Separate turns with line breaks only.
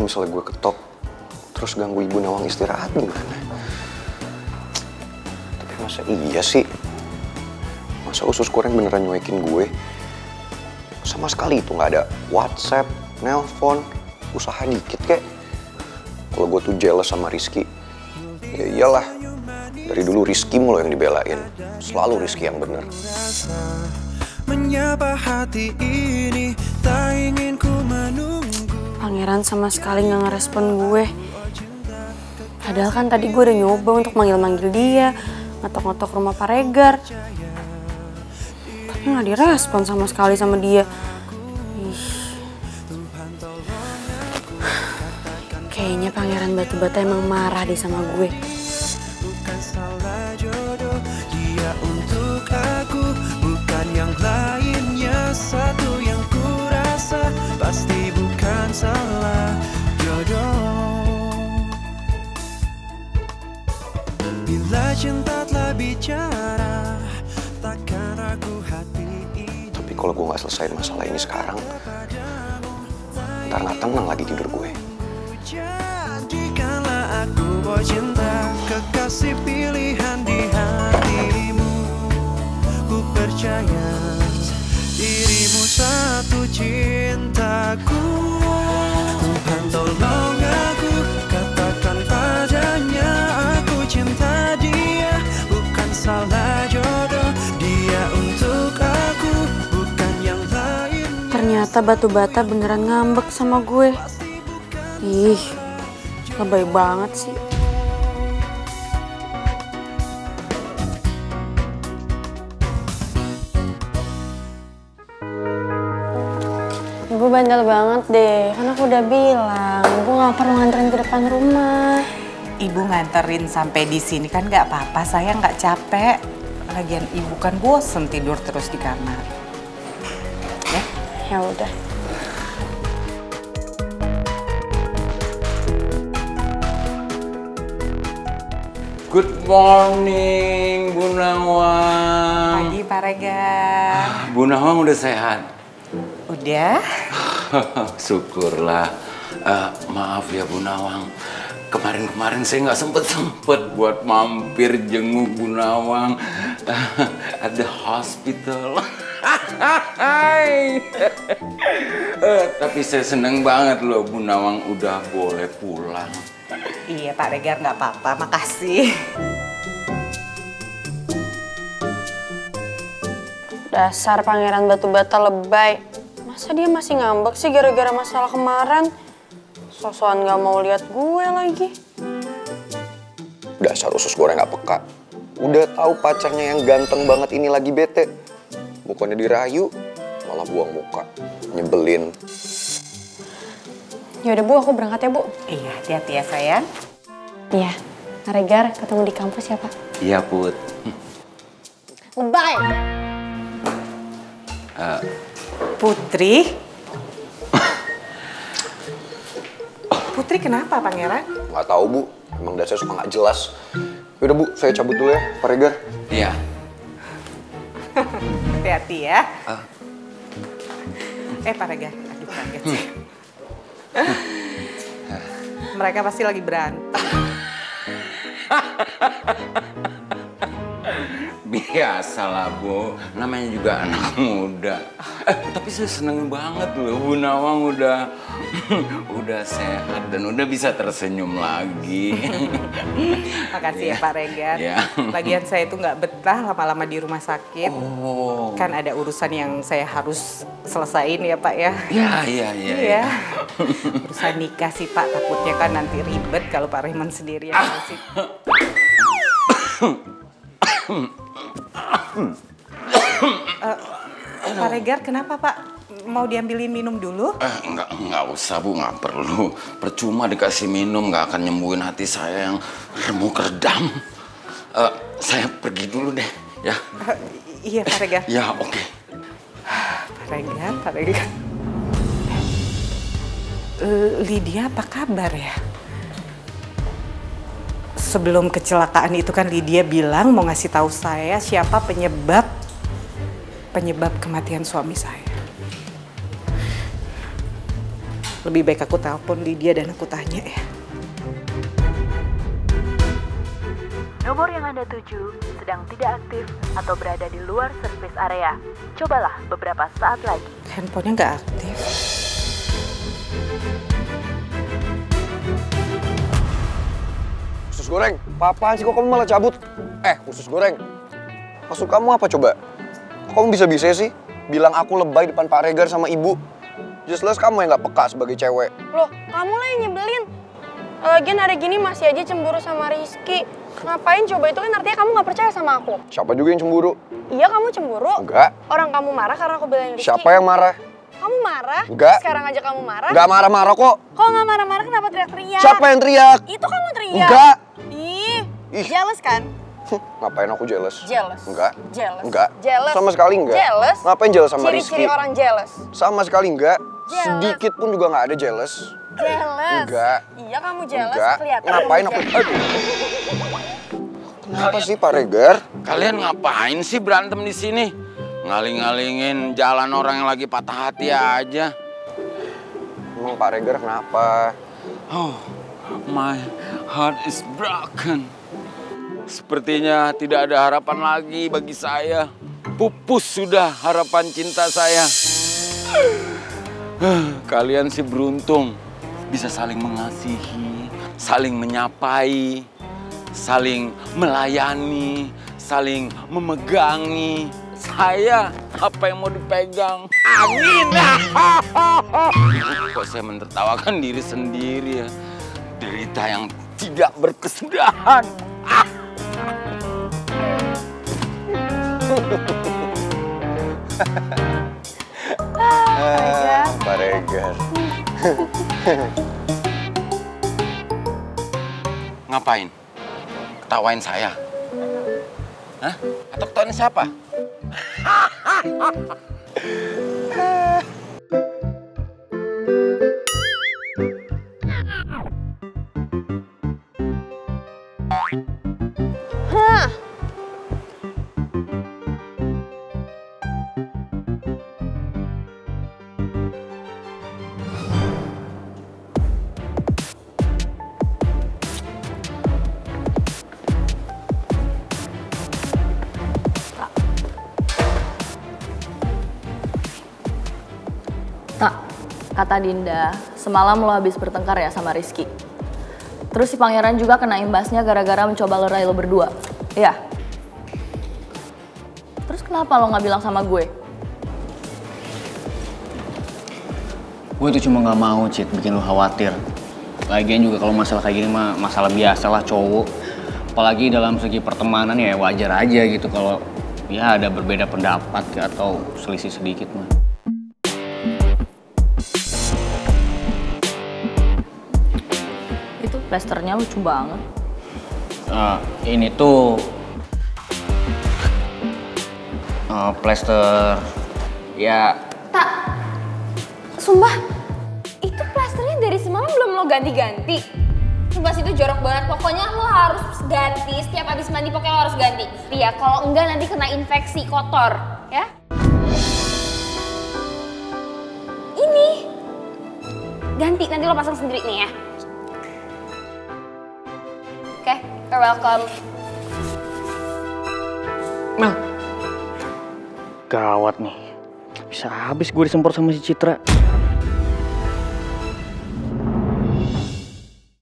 misalnya gue ketok, terus ganggu Ibu Nawang istirahat gimana? Tapi masa iya sih? Masa usus goreng beneran nyuekin gue? Sama sekali itu nggak ada WhatsApp, nelpon, usaha dikit kek. Kalau gue tuh jealous sama Rizky, ya iyalah. Dari dulu Rizky mulu yang dibelain, selalu Rizky yang bener.
Pangeran sama sekali nggak ngerespon gue. Padahal kan tadi gue udah nyoba untuk manggil-manggil dia, ngetok-ngetok rumah Pak Regar. Tapi nggak direspon sama sekali sama dia. Ih. Kayaknya Pangeran Batu Bata emang marah deh sama gue.
Bukan salah jodoh dia untuk aku, bukan yang lainnya. Satu yang ku rasa pasti bukan salah jodoh. Bila cinta telah bicara, takkan ragu hati ini.
Tapi kalau gue nggak selesai masalah ini sekarang, ntar nggak tenang lagi tidur gue.
Jadikanlah aku boy cinta, kekasih pilihan di hatimu. Ku percaya dirimu satu cintaku. Tuhan tolong aku, katakan padanya aku cinta dia. Bukan salah jodoh dia untuk aku, bukan yang lain.
Ternyata Batu Bata beneran ngambek sama gue. Ih, lebay banget sih. Ibu bandel banget deh, kan aku udah bilang, Ibu gak perlu nganterin ke depan rumah.
Ibu nganterin sampai di sini kan nggak apa-apa, saya nggak capek. Lagian ibu kan bosen tidur terus di kamar. Ya,
Ya udah.
Good morning, Bu Nawang.
pagi Pak Regar.
Bu Nawang udah sehat?
Udah?
Syukurlah. Maaf ya Bu Nawang. Kemarin saya nggak sempet buat mampir jenguk Bu Nawang at the hospital. Tapi saya seneng banget loh Bu Nawang udah boleh pulang.
Iya Pak Regar, nggak apa-apa, makasih.
Dasar Pangeran Batu Bata lebay. Masa dia masih ngambek sih gara-gara masalah kemarin? Sosokan gak mau lihat gue lagi.
Dasar usus goreng gak peka. Udah tahu pacarnya yang ganteng banget ini lagi bete. Bukannya dirayu, malah buang muka. Nyebelin.
Yaudah Bu, aku berangkat ya Bu.
Iya, hati-hati ya sayang.
Iya, Pak Regar ketemu di kampus ya Pak.
Iya Put.
Lebay!
Putri? Putri kenapa Pangeran?
Gak tahu Bu, emang dasar suka gak jelas. Yaudah Bu, saya cabut dulu ya, Pak Regar.
Iya.
Hati-hati ya. Pak Regar, aduh kaget sih. Mereka pasti lagi berantem.
Biasalah Bu, namanya juga anak muda. Tapi saya seneng banget loh Bu Nawang udah sehat dan udah bisa tersenyum lagi.
Makasih ya Pak Regar.
Ya.
Lagian saya itu nggak betah lama-lama di rumah sakit.
Oh.
Kan ada urusan yang saya harus selesain ya Pak ya.
Iya.
Urusan nikah sih Pak, takutnya kan nanti ribet kalau Pak Raymond sendiri yang ngurusin. Pak Regar, kenapa Pak? Mau diambilin minum dulu?
Enggak usah Bu, nggak perlu. Percuma dikasih minum, nggak akan nyembuhin hati saya yang remuk redam. Saya pergi dulu deh, ya.
Iya Pak Regar.
Ya, oke.
Pak Regar. Lydia apa kabar ya? Sebelum kecelakaan itu kan Lydia bilang mau ngasih tahu saya siapa penyebab kematian suami saya. Lebih baik aku telepon Lydia dan aku tanya ya.
Nomor yang Anda tuju sedang tidak aktif atau berada di luar service area. Cobalah beberapa saat lagi.
Handphonenya nggak aktif.
Usus goreng, apaan sih kok kamu malah cabut? Usus goreng, maksud kamu apa coba? Kok kamu bisa-bisa sih bilang aku lebay depan Pak Regar sama ibu? Jelas kamu yang gak peka sebagai cewek.
Loh, kamu lah yang nyebelin. Lagian hari gini masih aja cemburu sama Rizky. Ngapain coba, itu kan artinya kamu gak percaya sama aku.
Siapa juga yang cemburu?
Iya, kamu cemburu.
Enggak.
Orang kamu marah karena aku bilang Rizky.
Siapa yang marah?
Kamu marah?
Enggak.
Sekarang aja kamu marah?
Enggak marah-marah kok.
Kok gak marah-marah, kenapa teriak-teriak?
Siapa yang teriak?
Itu kamu teriak.
Enggak.
Ih,
Ih.
jealous kan?
Ngapain aku jealous?
Jealous.
Enggak.
Jealous.
Enggak.
Jealous.
Sama sekali enggak.
Jealous.
Ngapain jealous sama Rizky?
Ciri-ciri orang jealous.
Sama sekali enggak.
Jealous.
Sedikit pun juga nggak ada jealous.
Jealous?
Enggak.
Iya, kamu jealous.
Enggak.
Kelihatan
Ngapain
kamu
aku?
jealous.
Kenapa sih Pak Regar?
Kalian ngapain sih berantem di sini? Ngaling-ngalingin jalan orang yang lagi patah hati aja.
Emang Pak Regar kenapa?
Oh, my heart is broken. Sepertinya tidak ada harapan lagi bagi saya. Pupus sudah harapan cinta saya. Kalian sih beruntung. Bisa saling mengasihi, saling menyapai, saling melayani, saling memegangi. Saya, apa yang mau dipegang? Angin! Kok saya menertawakan diri sendiri ya? Derita yang tidak berkesudahan.
Pak Regar.
Ngapain? Ketawain saya? Hah? Atau ketawain siapa?
Tak, kata Dinda, semalam lo habis bertengkar ya sama Rizky. Terus si pangeran juga kena imbasnya gara-gara mencoba lerai lo berdua. Iya. Terus kenapa lo gak bilang sama gue?
Gue tuh cuma gak mau, Cid, bikin lo khawatir. Lagian juga kalau masalah kayak gini mah masalah biasa lah cowok. Apalagi dalam segi pertemanan ya wajar aja gitu kalau ya ada berbeda pendapat atau selisih sedikit mah.
Plasternya lucu banget.
Ini tuh plaster ya.
Tak, sumpah itu plasternya dari semalam belum lo ganti-ganti. Sumpah itu jorok banget. Pokoknya lo harus ganti setiap habis mandi. Pokoknya lo harus ganti. Iya, kalau enggak nanti kena infeksi kotor, ya. Ini ganti, nanti lo pasang sendiri nih ya. Oke, you're welcome.
Mel, gawat nih. Bisa habis gue disempur sama si Citra.